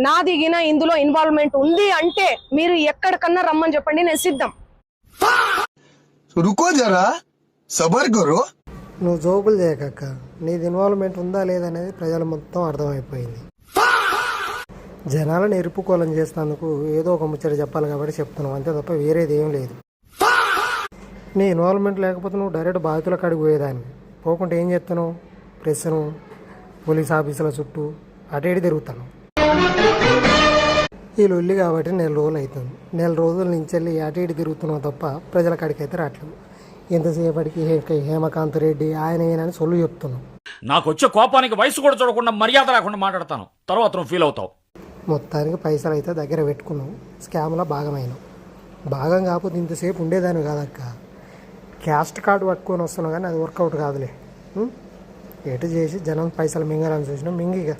నా దిగిన ఇందులో ఇన్వాల్వ్మెంట్ ఉంది అంటే మీరు ఎక్కడికన్నా రమ్మని చెప్పండి, నేను సిద్ధం. రుకో జరా సబర్ కరో. నువ్వు జోకులు చేయకక్క, నీది ఇన్వాల్వ్మెంట్ ఉందా లేదనేది ప్రజలు మొత్తం అర్థమైపోయింది. జనాలను ఎరుపుకోలం చేసినందుకు ఏదో ఒక ముచ్చట చెప్పాలి కాబట్టి చెప్తున్నావు, అంతే తప్ప వేరేది ఏం లేదు. నీ ఇన్వాల్వ్మెంట్ లేకపోతే నువ్వు డైరెక్ట్ బాధితుల కాడికి పోయేదాన్ని. పోకుంటే ఏం చేస్తున్నావు? ప్రెస్ను, పోలీస్ ఆఫీసుల చుట్టూ అటు ఇటు తిరుగుతాను. ఈ లొల్లి కాబట్టి 4 రోజులు అవుతుంది. 4 రోజుల నుంచి వెళ్ళి అటు ఇటు తిరుగుతున్నావు తప్ప ప్రజల కాడికి అయితే రావట్లేదు. ఎంతసేపటికి హేమకాంత్ రెడ్డి ఆయన ఈయనని సొల్లు చెప్తున్నావు. నాకు వచ్చే కోపానికి వయసు కూడా చూడకుండా మర్యాద లేకుండా మాట్లాడతాను, తర్వాత నువ్వు ఫీల్ అవుతావు. మొత్తానికి పైసలు అయితే దగ్గర పెట్టుకున్నావు, స్కామ్లో భాగమైనావు. భాగం కాకపోతే ఇంతసేపు ఉండేదాన్ని కాదక్క. క్యాస్ట్ కార్డు పట్టుకొని వస్తున్నావు కానీ అది వర్కౌట్ కాదులే. ఎటు చేసి జనం పైసలు మింగాలని చూసినా మింగిగా.